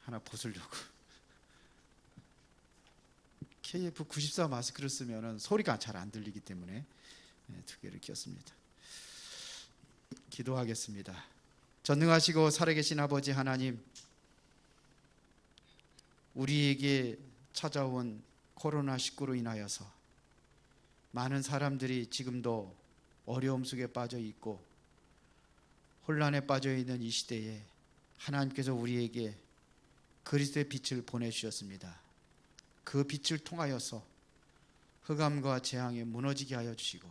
하나 벗으려고. KF94 마스크를 쓰면 소리가 잘 안 들리기 때문에 두 개를 꼈습니다. 기도하겠습니다. 전능하시고 살아계신 아버지 하나님, 우리에게 찾아온 코로나19로 인하여서 많은 사람들이 지금도 어려움 속에 빠져 있고 혼란에 빠져 있는 이 시대에 하나님께서 우리에게 그리스도의 빛을 보내주셨습니다. 그 빛을 통하여서 흑암과 재앙에 무너지게 하여 주시고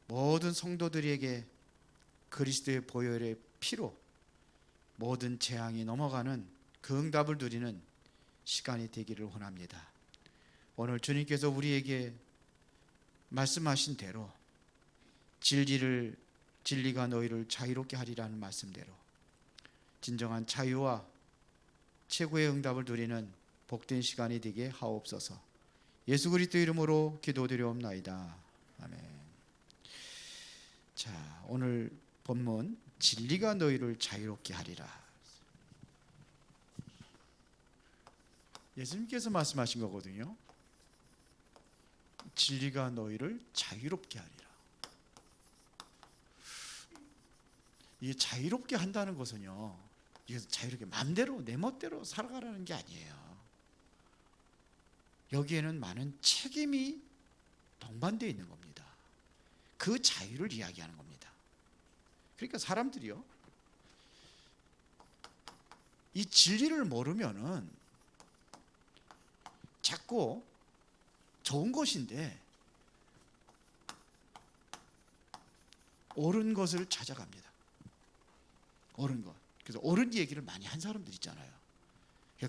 모든 성도들에게 그리스도의 보혈의 피로 모든 재앙이 넘어가는 그 응답을 누리는 시간이 되기를 원합니다. 오늘 주님께서 우리에게 말씀하신 대로 진리가 너희를 자유롭게 하리라는 말씀대로 진정한 자유와 최고의 응답을 누리는 복된 시간이 되게 하옵소서. 예수 그리스도 이름으로 기도드리옵나이다. 아멘. 자, 오늘 본문 진리가 너희를 자유롭게 하리라. 예수님께서 말씀하신 거거든요. 진리가 너희를 자유롭게 하리라. 이 자유롭게 한다는 것은요, 이게 자유롭게 마음대로 내 멋대로 살아가라는 게 아니에요. 여기에는 많은 책임이 동반되어 있는 겁니다. 그 자유를 이야기하는 겁니다. 그러니까 사람들이요, 이 진리를 모르면은 자꾸 좋은 것인데 옳은 것을 찾아갑니다. 옳은 것. 그래서 옳은 얘기를 많이 한 사람들 있잖아요.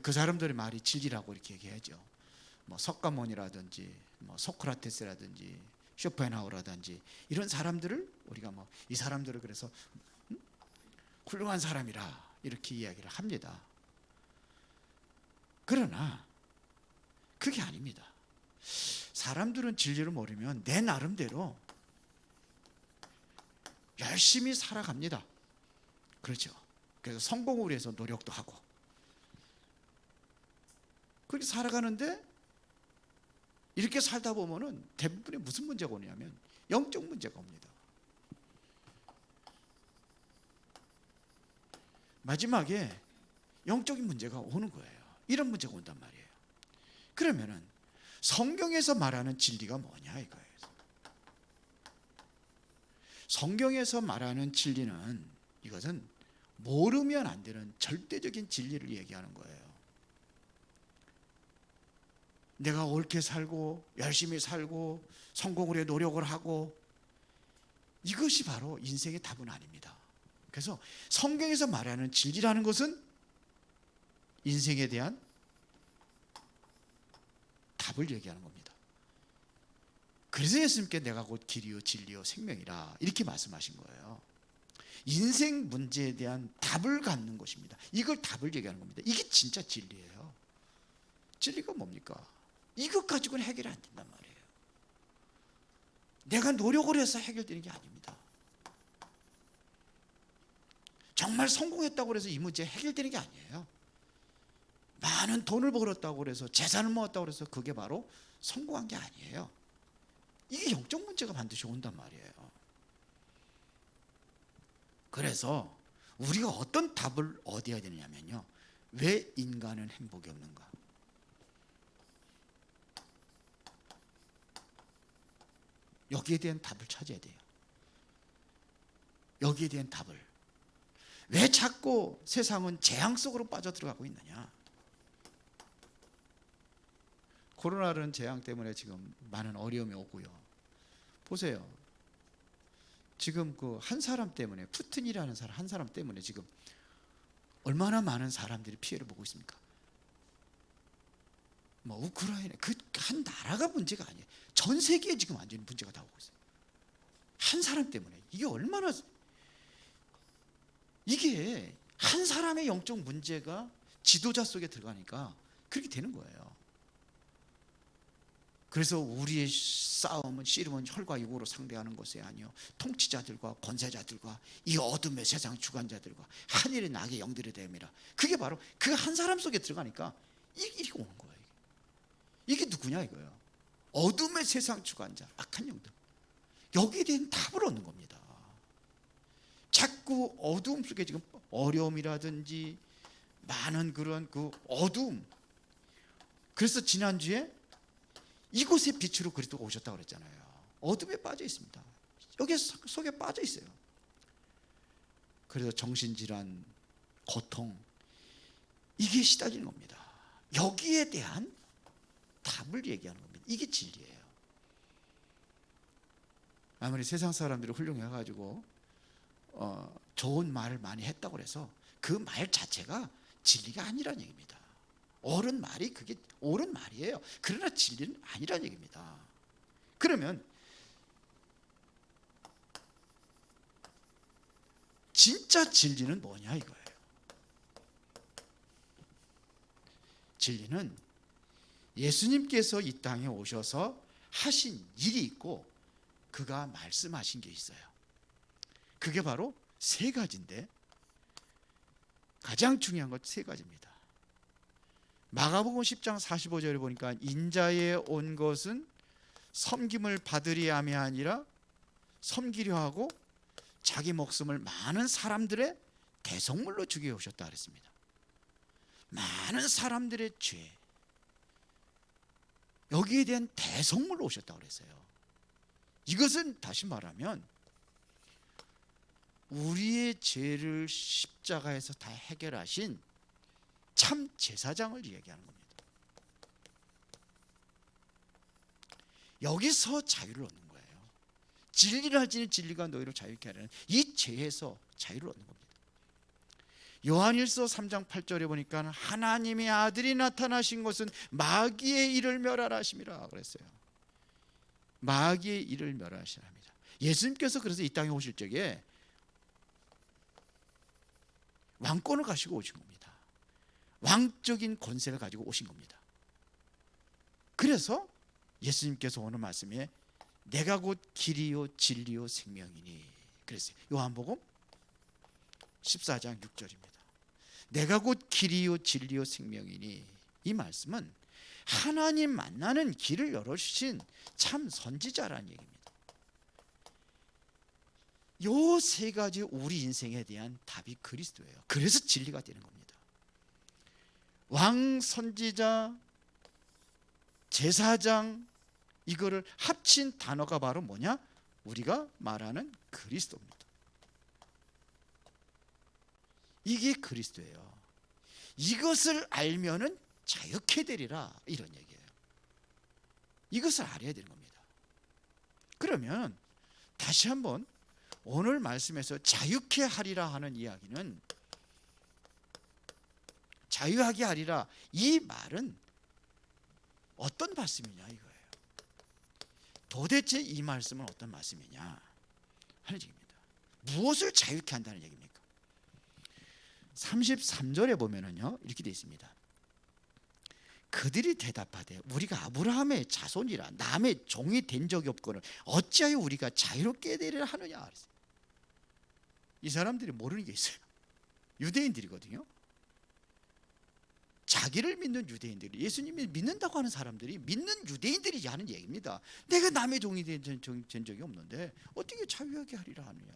그 사람들의 말이 진리라고 이렇게 얘기하죠. 뭐 석가모니라든지 뭐 소크라테스라든지 쇼펜하우라든지 이런 사람들을 우리가 뭐 이 사람들을 그래서 훌륭한 사람이라 이렇게 이야기를 합니다. 그러나 그게 아닙니다. 사람들은 진리를 모르면 내 나름대로 열심히 살아갑니다. 그렇죠. 그래서 성공을 위해서 노력도 하고 그렇게 살아가는데 이렇게 살다 보면은 대부분의 무슨 문제가 오냐면 영적 문제가 옵니다. 마지막에 영적인 문제가 오는 거예요. 이런 문제가 온단 말이에요. 그러면은 성경에서 말하는 진리가 뭐냐 이거예요. 성경에서 말하는 진리는 이것은 모르면 안 되는 절대적인 진리를 얘기하는 거예요. 내가 옳게 살고 열심히 살고 성공을 위해 노력을 하고 이것이 바로 인생의 답은 아닙니다. 그래서 성경에서 말하는 진리라는 것은 인생에 대한 답을 얘기하는 겁니다. 그래서 예수님께 내가 곧 길이요 진리요 생명이라 이렇게 말씀하신 거예요. 인생 문제에 대한 답을 갖는 것입니다. 이걸 답을 얘기하는 겁니다. 이게 진짜 진리예요. 진리가 뭡니까? 이것 가지고는 해결이 안 된단 말이에요. 내가 노력을 해서 해결되는 게 아닙니다. 정말 성공했다고 해서 이 문제 해결되는 게 아니에요. 많은 돈을 벌었다고 해서 재산을 모았다고 해서 그게 바로 성공한 게 아니에요. 이게 영적 문제가 반드시 온단 말이에요. 그래서 우리가 어떤 답을 얻어야 되느냐면요, 왜 인간은 행복이 없는가? 여기에 대한 답을 찾아야 돼요. 여기에 대한 답을. 왜 자꾸 세상은 재앙 속으로 빠져들어가고 있느냐? 코로나라는 재앙 때문에 지금 많은 어려움이 오고요. 보세요. 지금 그 한 사람 때문에, 푸틴이라는 사람 한 사람 때문에 지금 얼마나 많은 사람들이 피해를 보고 있습니까? 뭐 우크라이나 그 한 나라가 문제가 아니에요. 전 세계에 지금 완전히 문제가 다 오고 있어요. 한 사람 때문에. 이게 얼마나, 이게 한 사람의 영적 문제가 지도자 속에 들어가니까 그렇게 되는 거예요. 그래서 우리의 싸움은 씨름은 혈과 육으로 상대하는 것이 아니요 통치자들과 권세자들과 이 어둠의 세상 주관자들과 하늘의 악의 영들의 대면이라. 그게 바로 그 한 사람 속에 들어가니까 이게 오는 거예요. 이게 누구냐 이거예요. 어둠의 세상 주관자, 악한 영들. 여기에 대한 답을 얻는 겁니다. 자꾸 어두움 속에 지금 어려움이라든지 많은 그런 그 어두움. 그래서 지난주에 이곳의 빛으로 그리스도가 오셨다고 그랬잖아요. 어둠에 빠져 있습니다. 여기 속에 빠져 있어요. 그래서 정신질환, 고통, 이게 시달리는 겁니다. 여기에 대한 답을 얘기하는 겁니다. 이게 진리예요. 아무리 세상 사람들이 훌륭해가지고 좋은 말을 많이 했다고 해서 그 말 자체가 진리가 아니라는 얘기입니다. 옳은 말이 그게 옳은 말이에요. 그러나 진리는 아니라는 얘기입니다. 그러면 진짜 진리는 뭐냐 이거예요. 진리는 예수님께서 이 땅에 오셔서 하신 일이 있고 그가 말씀하신 게 있어요. 그게 바로 세 가지인데 가장 중요한 것 세 가지입니다. 마가복음 10장 45절에 보니까 인자에 온 것은 섬김을 받으리 함이 아니라 섬기려 하고 자기 목숨을 많은 사람들의 대속물로 주기 오셨다 그랬습니다. 많은 사람들의 죄, 여기에 대한 대속물로 오셨다고 그랬어요. 이것은 다시 말하면 우리의 죄를 십자가에서 다 해결하신 참 제사장을 얘기하는 겁니다. 여기서 자유를 얻는 거예요. 진리를 할지는 진리가 너희를 자유케 하려는 이 죄에서 자유를 얻는 겁니다. 요한일서 3장 8절에 보니까 하나님의 아들이 나타나신 것은 마귀의 일을 멸하라 하심이라 그랬어요. 마귀의 일을 멸하시랍니다. 예수님께서 그래서 이 땅에 오실 적에 왕권을 가지고 오신 겁니다. 왕적인 권세를 가지고 오신 겁니다. 그래서 예수님께서 오는 말씀에 내가 곧 길이요 진리요 생명이니 그랬어요. 요한복음 14장 6절입니다. 내가 곧 길이요 진리요 생명이니, 이 말씀은 하나님 만나는 길을 열어주신 참 선지자라는 얘기입니다. 요 세 가지 우리 인생에 대한 답이 그리스도예요. 그래서 진리가 되는 겁니다. 왕, 선지자, 제사장, 이거를 합친 단어가 바로 뭐냐? 우리가 말하는 그리스도입니다. 이게 그리스도예요. 이것을 알면은 자유케 되리라, 이런 얘기예요. 이것을 알아야 되는 겁니다. 그러면 다시 한번 오늘 말씀에서 자유케 하리라 하는 이야기는, 자유하게 하리라, 이 말은 어떤 말씀이냐 이거예요. 도대체 이 말씀은 어떤 말씀이냐 하는 얘기입니다. 무엇을 자유케 한다는 얘기입니까? 33절에 보면은요 이렇게 되어 있습니다. 그들이 대답하되 우리가 아브라함의 자손이라 남의 종이 된 적이 없거늘 어찌하여 우리가 자유롭게 되리라 하느냐 그랬어요. 이 사람들이 모르는 게 있어요. 유대인들이거든요. 자기를 믿는 유대인들이, 예수님이 믿는다고 하는 사람들이, 믿는 유대인들이 하는 얘기입니다. 내가 남의 종이 된 적이 없는데 어떻게 자유하게 하리라 하느냐.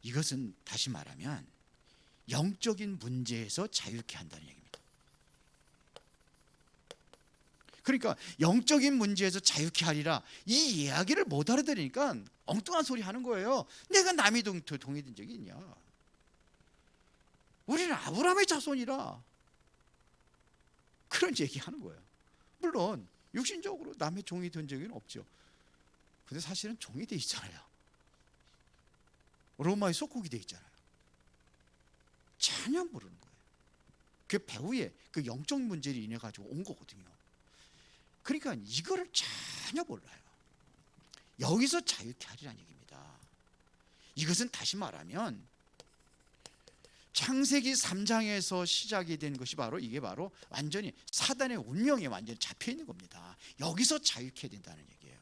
이것은 다시 말하면 영적인 문제에서 자유케 한다는 얘기입니다. 그러니까 영적인 문제에서 자유케 하리라, 이 이야기를 못 알아들으니까 엉뚱한 소리 하는 거예요. 내가 남의 동이 된 적이 있냐. 우리는 아브라함의 자손이라, 그런 얘기하는 거예요. 물론 육신적으로 남의 종이 된 적은 없죠. 근데 사실은 종이 돼 있잖아요. 로마의 속국이 돼 있잖아요. 전혀 모르는 거예요. 그 배후에 그 영적 문제를 인해 가지고 온 거거든요. 그러니까 이거를 전혀 몰라요. 여기서 자유케 하리라는 얘기입니다. 이것은 다시 말하면 창세기 3장에서 시작이 된 것이 바로 이게 바로 완전히 사단의 운명에 완전히 잡혀 있는 겁니다. 여기서 자유케 해야 된다는 얘기예요.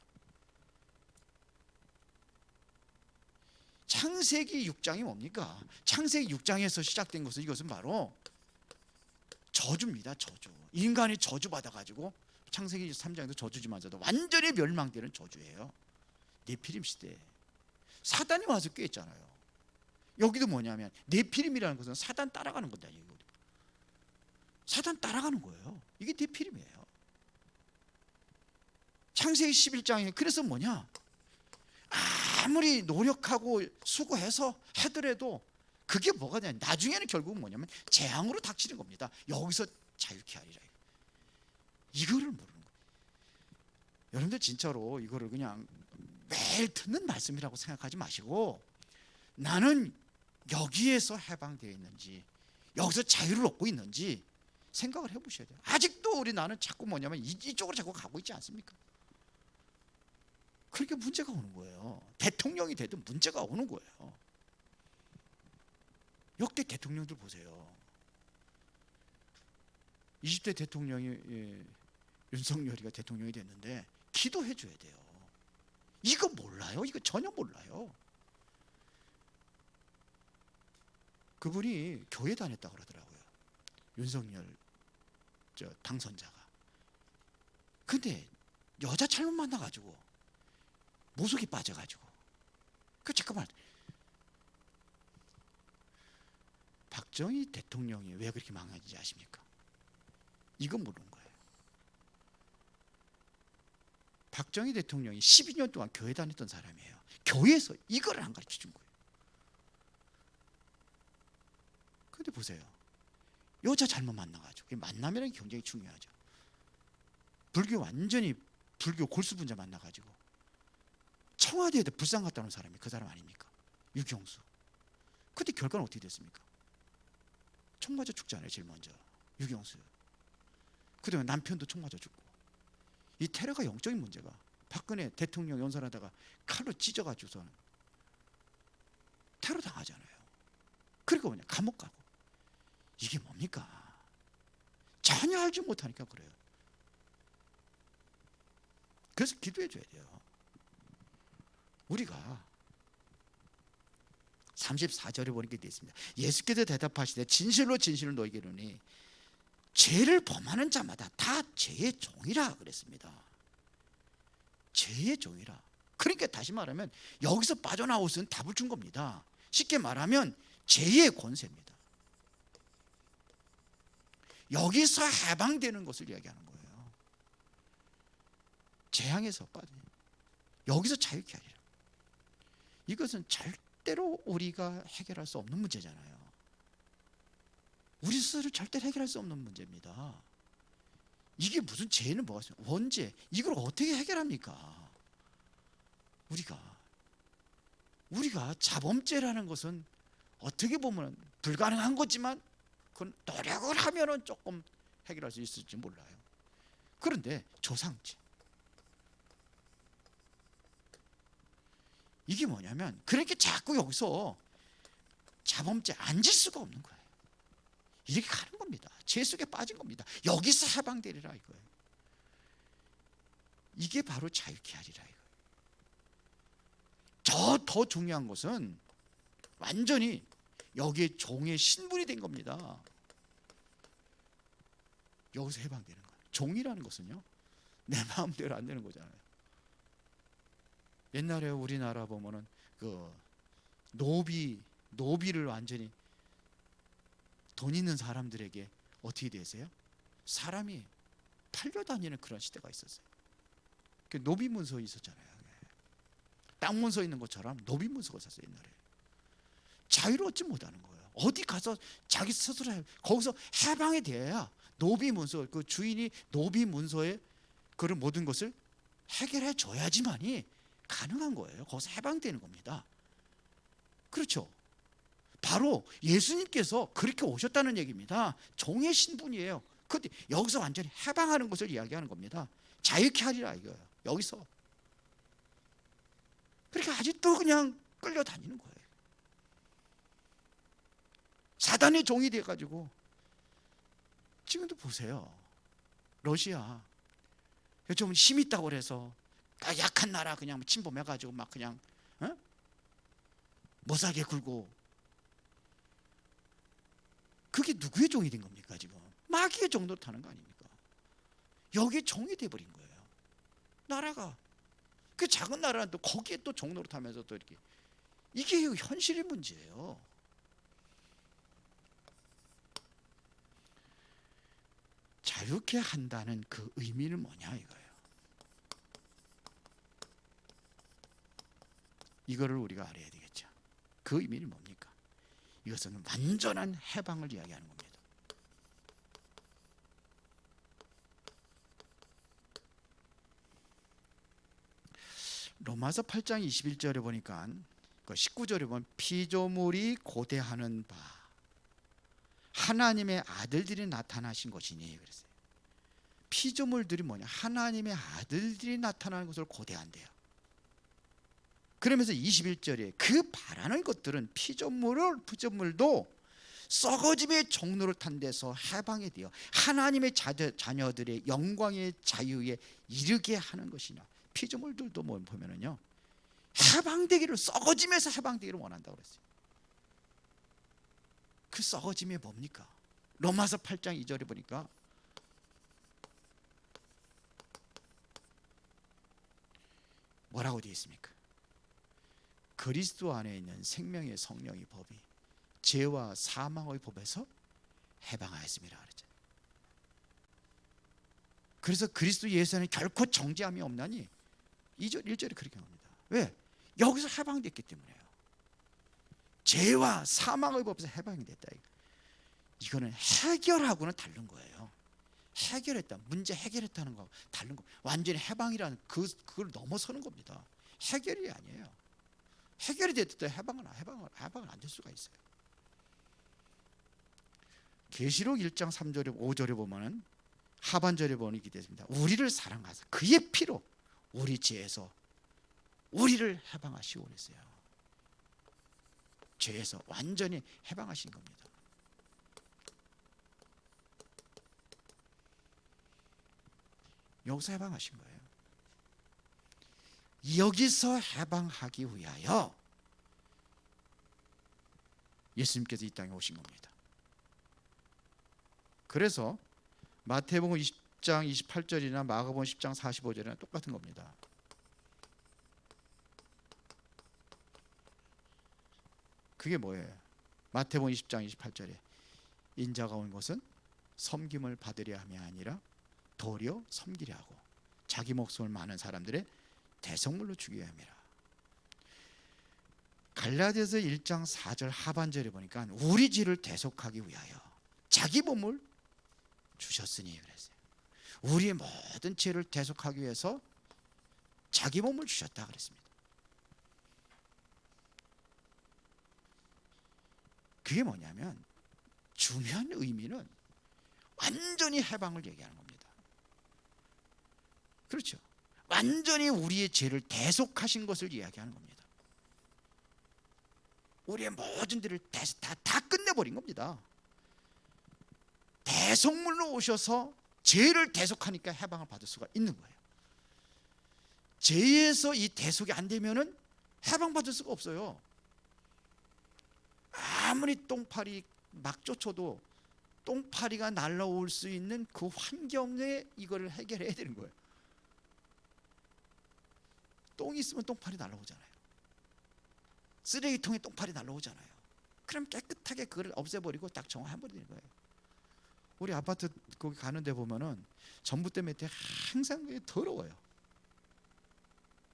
창세기 6장이 뭡니까? 창세기 6장에서 시작된 것은 이것은 바로 저주입니다. 저주. 인간이 저주받아 가지고 창세기 3장에도 저주지마저도 완전히 멸망되는 저주예요. 네피림 시대에 사단이 와서 꾀했잖아요. 여기도 뭐냐면 네피림이라는 것은 사단 따라가는 건다. 사단 따라가는 거예요. 이게 네피림이에요. 창세기 11장에 그래서 뭐냐, 아무리 노력하고 수고해서 하더라도 그게 뭐가 되냐, 나중에는 결국은 뭐냐면 재앙으로 닥치는 겁니다. 여기서 자유케 하리라. 이거를 모르는 거예요. 여러분들 진짜로 이거를 그냥 매일 듣는 말씀이라고 생각하지 마시고, 나는 여기에서 해방되어 있는지, 여기서 자유를 얻고 있는지 생각을 해보셔야 돼요. 아직도 우리 나는 자꾸 뭐냐면 이쪽으로 자꾸 가고 있지 않습니까? 그렇게 문제가 오는 거예요. 대통령이 되든 문제가 오는 거예요. 역대 대통령들 보세요. 20대 대통령이 윤석열이가 대통령이 됐는데 기도해 줘야 돼요. 이거 몰라요? 이거 전혀 몰라요. 그분이 교회 다녔다고 그러더라고요. 윤석열 당선자가. 근데 여자 잘못 만나가지고 모속이 빠져가지고. 잠깐만, 박정희 대통령이 왜 그렇게 망했는지 아십니까? 이건 모르는 거예요. 박정희 대통령이 12년 동안 교회 다녔던 사람이에요. 교회에서 이걸 안 가르쳐 준 거예요. 근데 보세요. 여자 잘못 만나가지고, 만나면 굉장히 중요하죠. 완전히 불교 골수분자 만나가지고 청와대에도 불상 갔다 온 사람이 그 사람 아닙니까? 유경수. 근데 결과는 어떻게 됐습니까? 총 맞아 죽잖아요. 제일 먼저 유경수. 그 다음에 남편도 총 맞아 죽고. 이 테러가 영적인 문제가, 박근혜 대통령 연설하다가 칼로 찢어가지고서는 테러 당하잖아요. 그러니까 뭐냐, 감옥 가고. 이게 뭡니까? 전혀 알지 못하니까 그래요. 그래서 기도해 줘야 돼요. 우리가 34절에 보니까 되어 있습니다. 예수께서 대답하시되 진실로 진실로 너희에게 이르노니 죄를 범하는 자마다 다 죄의 종이라 그랬습니다. 죄의 종이라. 그러니까 다시 말하면 여기서 빠져나올 수는 답을 준 겁니다. 쉽게 말하면 죄의 권세입니다. 여기서 해방되는 것을 이야기하는 거예요. 재앙에서 빠져, 여기서 자유케 하리라. 이것은 절대로 우리가 해결할 수 없는 문제잖아요. 우리 스스로 절대로 해결할 수 없는 문제입니다. 이게 무슨 죄는 뭐가 있어요? 원죄. 이걸 어떻게 해결합니까? 우리가 자범죄라는 것은 어떻게 보면 불가능한 거지만 그건 노력을 하면은 조금 해결할 수 있을지 몰라요. 그런데 조상죄, 이게 뭐냐면 그렇게 자꾸 여기서 자범죄 앉을 수가 없는 거예요. 이렇게 가는 겁니다. 죄 속에 빠진 겁니다. 여기서 해방되리라 이거예요. 이게 바로 자유케 하리라 이거예요. 더 중요한 것은 완전히 여기에 종의 신분이 된 겁니다. 여기서 해방되는 거예요. 종이라는 것은요, 내 마음대로 안 되는 거잖아요. 옛날에 우리나라 보면은 그 노비를 완전히 돈 있는 사람들에게 어떻게 되세요? 사람이 팔려다니는 그런 시대가 있었어요. 그 노비 문서 있었잖아요. 땅 문서 있는 것처럼 노비 문서가 있었어요. 옛날에 자유를 얻지 못하는 거예요. 어디 가서 자기 스스로 거기서 해방이 돼야 노비 문서, 그 주인이 노비 문서에 그런 모든 것을 해결해 줘야지만이 가능한 거예요. 거기서 해방되는 겁니다. 그렇죠? 바로 예수님께서 그렇게 오셨다는 얘기입니다. 종의 신분이에요. 그런데 여기서 완전히 해방하는 것을 이야기하는 겁니다. 자유케 하리라 이거예요. 여기서. 그러니까 아직도 그냥 끌려다니는 거예요. 사단의 종이 돼가지고 지금도 보세요. 러시아 좀 힘 있다고 그래서 약한 나라 그냥 침범해가지고 막 그냥 못살게 굴고, 그게 누구의 종이 된 겁니까? 지금 마귀의 종도 타는 거 아닙니까? 여기에 종이 돼버린 거예요. 나라가 그 작은 나라는 또 거기에 또 종로를 타면서 또 이렇게, 이게 현실의 문제예요. 자유케 한다는 그 의미는 뭐냐 이거예요. 이거를 우리가 알아야 되겠죠. 그 의미는 뭡니까? 이것은 완전한 해방을 이야기하는 겁니다. 로마서 8장 21절에 보니까, 19절에 보면 피조물이 고대하는 바 하나님의 아들들이 나타나신 것이니 그랬어요. 피조물들이 뭐냐? 하나님의 아들들이 나타나는 것을 고대한대요. 그러면서 21절에 그 바라는 것들은 피조물도 썩어짐의 종로를 탄 데서 해방이 되어 하나님의 자녀들의 영광의 자유에 이르게 하는 것이냐. 피조물들도 뭐 보면은요, 해방되기를, 썩어짐에서 해방되기를 원한다고 그랬어요. 그 썩어짐이 뭡니까? 로마서 8장 2절에 보니까 뭐라고 되어 있습니까? 그리스도 안에 있는 생명의 성령의 법이 죄와 사망의 법에서 해방하였습니다 그랬죠. 그래서 그리스도 예수 안에 결코 정죄함이 없나니 2절 1절에 그렇게 합니다. 왜? 여기서 해방됐기 때문에요. 죄와 사망의 법에서 해방이 됐다. 이거는 해결하고는 다른 거예요. 해결했다, 문제 해결했다는 거 다른 거. 완전히 해방이라는 그걸 넘어서는 겁니다. 해결이 아니에요. 해결이 됐을 때 해방은 안 될 수가 있어요. 계시록 1장 3절에 5절에 보면은 하반절에 보면 이렇게 되습니다. 우리를 사랑하사 그의 피로 우리 죄에서 우리를 해방하시고 그랬어요. 죄에서 완전히 해방하신 겁니다. 여기서 해방하신 거예요. 여기서 해방하기 위하여 예수님께서 이 땅에 오신 겁니다. 그래서 마태복음 20장 28절이나 마가복음 10장 45절이나 똑같은 겁니다. 그게 뭐예요? 마태복음 20장 28절에 인자가 온 것은 섬김을 받으려 함이 아니라 도리어 섬기려 하고 자기 목숨을 많은 사람들의 대속물로 죽여야 함이라. 갈라디아서 1장 4절 하반절에 보니까 우리 죄를 대속하기 위하여 자기 몸을 주셨으니 그랬어요. 우리의 모든 죄를 대속하기 위해서 자기 몸을 주셨다 그랬습니다. 그게 뭐냐면 중요한 의미는 완전히 해방을 얘기하는 겁니다. 그렇죠. 완전히 우리의 죄를 대속하신 것을 이야기하는 겁니다. 우리의 모든 죄를 다 끝내버린 겁니다. 대속물로 오셔서 죄를 대속하니까 해방을 받을 수가 있는 거예요. 죄에서 이 대속이 안 되면은 해방받을 수가 없어요. 아무리 똥파리 막 쫓아도 똥파리가 날아올 수 있는 그 환경에 이거를 해결해야 되는 거예요. 똥이 있으면 똥파리 날아오잖아요. 쓰레기통에 똥파리 날아오잖아요. 그럼 깨끗하게 그걸 없애버리고 딱 정화해버리는 거예요. 우리 아파트 거기 가는 데 보면은 전봇대 밑에 항상 더러워요.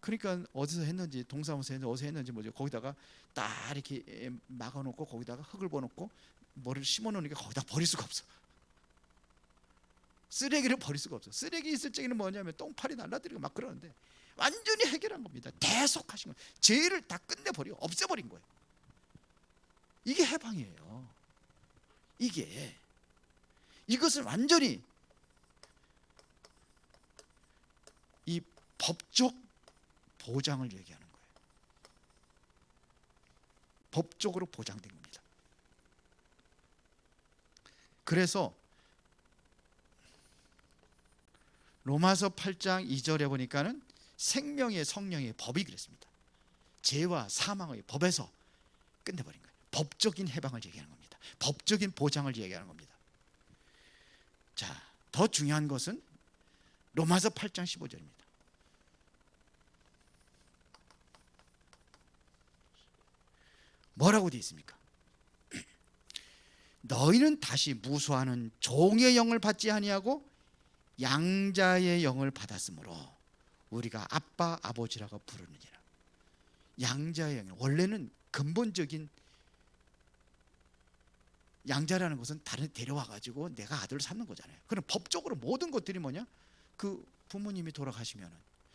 그러니까 어디서 했는지, 동사무소에서 어디서 했는지 뭐죠, 거기다가 딱 이렇게 막아놓고 거기다가 흙을 버놓고 뭐를 심어놓으니까 거기다 버릴 수가 없어. 쓰레기를 버릴 수가 없어. 쓰레기 있을 적에는 뭐냐면 똥파리 날라들이고 막 그러는데 완전히 해결한 겁니다. 대속하신 거예요. 죄를 다 끝내버리고 없애버린 거예요. 이게 해방이에요. 이것을 완전히 이 법적 보장을 얘기하는 거예요. 법적으로 보장된 겁니다. 그래서 로마서 8장 2절에 보니까는 생명의 성령의 법이 그랬습니다. 죄와 사망의 법에서 끝내버린 거예요. 법적인 해방을 얘기하는 겁니다. 법적인 보장을 얘기하는 겁니다. 자, 더 중요한 것은 로마서 8장 15절입니다. 뭐라고 되어 있습니까? 너희는 다시 무수하는 종의 영을 받지 아니하고 양자의 영을 받았으므로 우리가 아빠 아버지라고 부르느니라. 양자의 영, 원래는 근본적인 양자라는 것은 다른 데 데려와 가지고 내가 아들을 삼는 거잖아요. 그럼 법적으로 모든 것들이 뭐냐? 그 부모님이 돌아가시면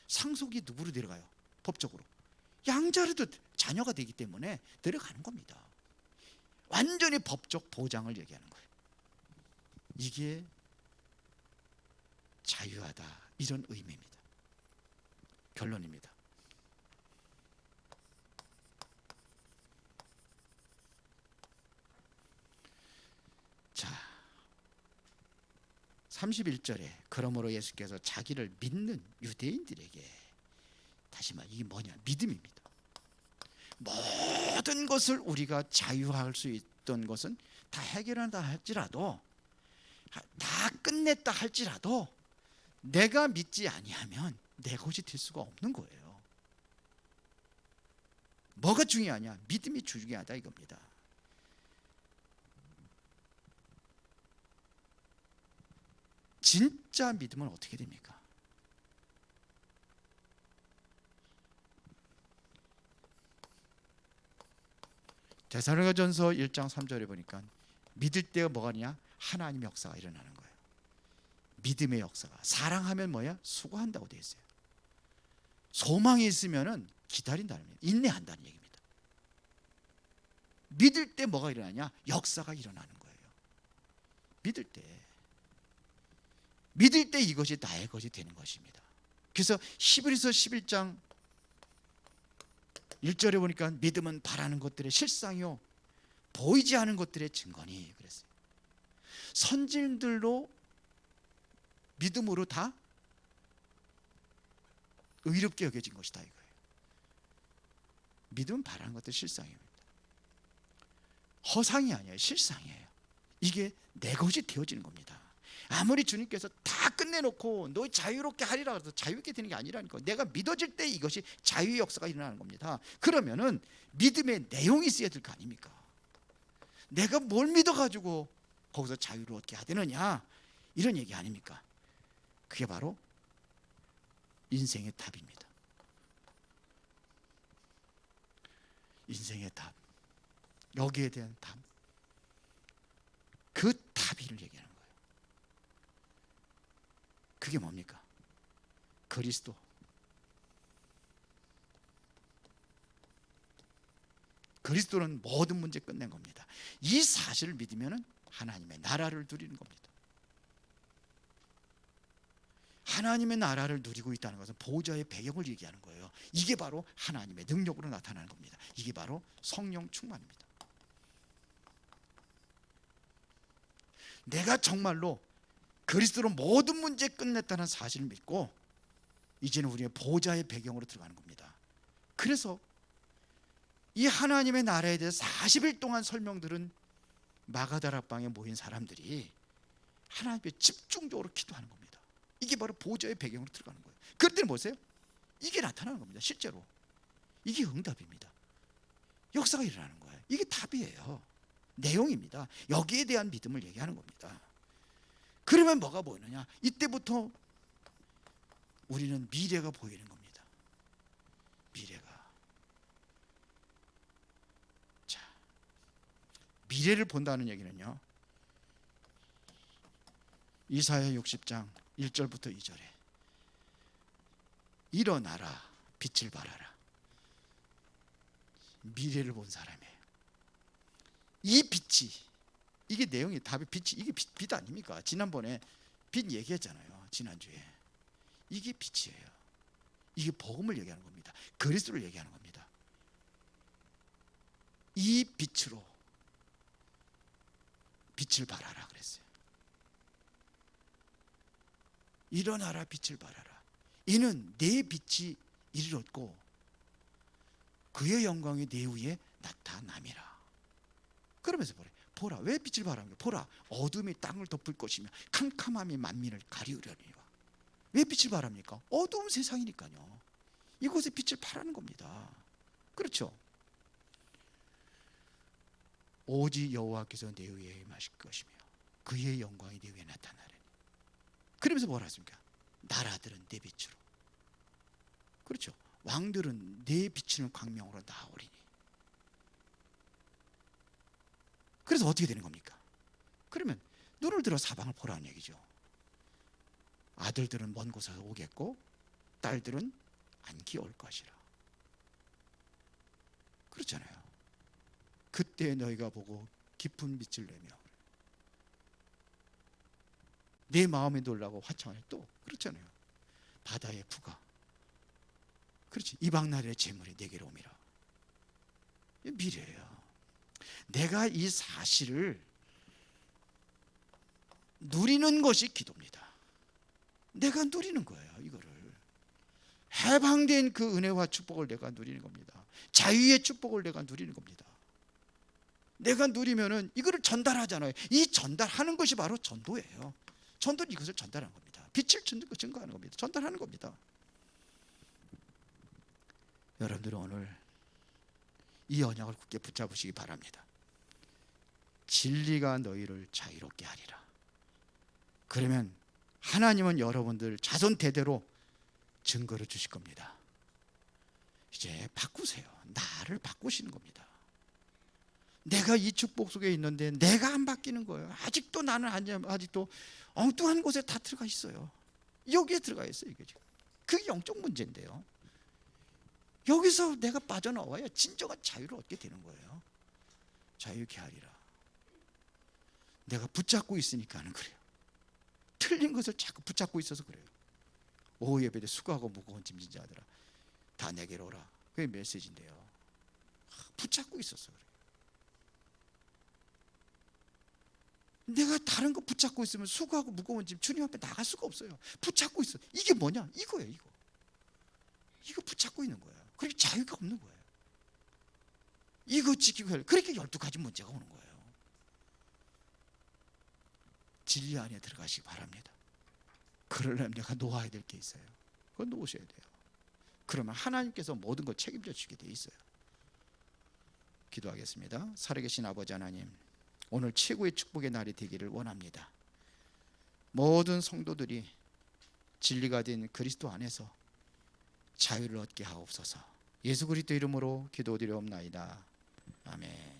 상속이 누구로 데려가요? 법적으로 양자로도 자녀가 되기 때문에 데려가는 겁니다. 완전히 법적 보장을 얘기하는 거예요. 이게 자유하다, 이런 의미입니다. 결론입니다. 자, 31절에 그러므로 예수께서 자기를 믿는 유대인들에게, 다시 말해 이게 뭐냐? 믿음입니다. 모든 것을 우리가 자유할 수 있던 것은 다 해결한다 할지라도, 다 끝냈다 할지라도 내가 믿지 아니하면 내 것이 될 수가 없는 거예요. 뭐가 중요하냐? 믿음이 중요하다 이겁니다. 진짜 믿음은 어떻게 됩니까? 데살로니가전서 1장 3절에 보니까 믿을 때가 뭐가 아니냐? 하나님의 역사가 일어나는 거예요. 믿음의 역사가. 사랑하면 뭐야? 수고한다고 되어 있어요. 소망이 있으면은 기다린다는 얘기예요. 인내한다는 얘기입니다. 믿을 때 뭐가 일어나냐? 역사가 일어나는 거예요. 믿을 때 이것이 나의 것이 되는 것입니다. 그래서 히브리서 11장 1절에 보니까 믿음은 바라는 것들의 실상이요 보이지 않은 것들의 증거니 그랬어요. 선진들로 믿음으로 다 의롭게 여겨진 것이다 이거예요. 믿음은 바라는 것들의 실상입니다. 허상이 아니에요. 실상이에요. 이게 내 것이 되어지는 겁니다. 아무리 주님께서 다 끝내놓고 너 자유롭게 하리라 해서 자유롭게 되는 게 아니라니까. 내가 믿어질 때 이것이 자유의 역사가 일어나는 겁니다. 그러면은 믿음의 내용이 있어야 될 거 아닙니까? 내가 뭘 믿어가지고 거기서 자유를 얻게 하되느냐, 이런 얘기 아닙니까? 그게 바로 인생의 답입니다. 인생의 답, 여기에 대한 답, 그 답이를 얘기하는 거예요. 그게 뭡니까? 그리스도. 그리스도는 모든 문제 끝낸 겁니다. 이 사실을 믿으면 하나님의 나라를 누리는 겁니다. 하나님의 나라를 누리고 있다는 것은 보좌의 배경을 얘기하는 거예요. 이게 바로 하나님의 능력으로 나타나는 겁니다. 이게 바로 성령 충만입니다. 내가 정말로 그리스도로 모든 문제 끝냈다는 사실을 믿고 이제는 우리의 보좌의 배경으로 들어가는 겁니다. 그래서 이 하나님의 나라에 대해 40일 동안 설명들은 마가다락방에 모인 사람들이 하나님께 집중적으로 기도하는 겁니다. 이게 바로 보좌의 배경으로 들어가는 거예요. 그럴 때는 보세요. 이게 나타나는 겁니다. 실제로 이게 응답입니다. 역사가 일어나는 거예요. 이게 답이에요. 내용입니다. 여기에 대한 믿음을 얘기하는 겁니다. 그러면 뭐가 보이느냐? 이때부터 우리는 미래가 보이는 겁니다. 미래가. 자, 미래를 본다는 얘기는요, 이사야 60장 1절부터 2절에 일어나라, 빛을 발하라. 미래를 본 사람이에요. 이 빛이, 이게 내용이 답이 빛이, 이게 빛 아닙니까? 지난번에 빛 얘기했잖아요. 지난주에. 이게 빛이에요. 이게 복음을 얘기하는 겁니다. 그리스도를 얘기하는 겁니다. 이 빛으로 빛을 발하라 그랬어요. 일어나라 빛을 발하라. 이는 내 빛이 이르렀고 그의 영광이 내 위에 나타남이라. 그러면서 보라 왜 빛을 발하는 거야? 보라 어둠이 땅을 덮을 것이며 캄캄함이 만민을 가리우려니와. 왜 빛을 발합니까? 어두운 세상이니까요. 이곳에 빛을 발하는 겁니다. 그렇죠? 오직 여호와께서 내 위에 임하실 것이며 그의 영광이 내 위에 나타나리니. 그러면서 뭐라 했습니까? 나라들은 내 빛으로. 그렇죠? 왕들은 내 비치는 광명으로 나오리니. 그래서 어떻게 되는 겁니까? 그러면 눈을 들어 사방을 보라는 얘기죠. 아들들은 먼 곳에서 오겠고 딸들은 안기 올 것이라. 그렇잖아요. 그때 너희가 보고 깊은 빛을 내며 내 마음이 놀라고 화창하니. 또 그렇잖아요. 바다의 부가, 그렇지, 이방 나라의 재물이 내게로 오미라. 이 미래예요. 내가 이 사실을 누리는 것이 기도입니다. 내가 누리는 거예요. 이거를 해방된 그 은혜와 축복을 내가 누리는 겁니다. 자유의 축복을 내가 누리는 겁니다. 내가 누리면은 이거를 전달하잖아요. 이 전달하는 것이 바로 전도예요. 전도는 이것을 전달하는 겁니다. 빛을 증거하는 겁니다. 전달하는 겁니다. 여러분들은 오늘 이 언약을 굳게 붙잡으시기 바랍니다. 진리가 너희를 자유롭게 하리라. 그러면 하나님은 여러분들 자손 대대로 증거를 주실 겁니다. 이제 바꾸세요. 나를 바꾸시는 겁니다. 내가 이 축복 속에 있는데 내가 안 바뀌는 거예요. 아직도 나는 아직도 엉뚱한 곳에 다 들어가 있어요. 여기에 들어가 있어요. 이게 지금 그게 영적 문제인데요. 여기서 내가 빠져나와야 진정한 자유를 얻게 되는 거예요. 자유케 하리라. 내가 붙잡고 있으니까는 그래요. 틀린 것을 자꾸 붙잡고 있어서 그래요. 오후 예배 때 수고하고 무거운 짐진 자들아 다 내게로 오라. 그게 메시지인데요. 붙잡고 있어서 그래요. 내가 다른 거 붙잡고 있으면 수고하고 무거운 짐 주님 앞에 나갈 수가 없어요. 붙잡고 있어. 이게 뭐냐? 이거예요. 이거 붙잡고 있는 거예요. 그렇게 자유가 없는 거예요. 이거 지키고 해야. 그렇게 12가지 문제가 오는 거예요. 진리 안에 들어가시기 바랍니다. 그러려면 내가 놓아야 될 게 있어요. 그건 놓으셔야 돼요. 그러면 하나님께서 모든 걸 책임져 주게 돼 있어요. 기도하겠습니다. 살아계신 아버지 하나님, 오늘 최고의 축복의 날이 되기를 원합니다. 모든 성도들이 진리가 된 그리스도 안에서 자유를 얻게 하옵소서. 예수 그리스도 이름으로 기도드리옵나이다. 아멘.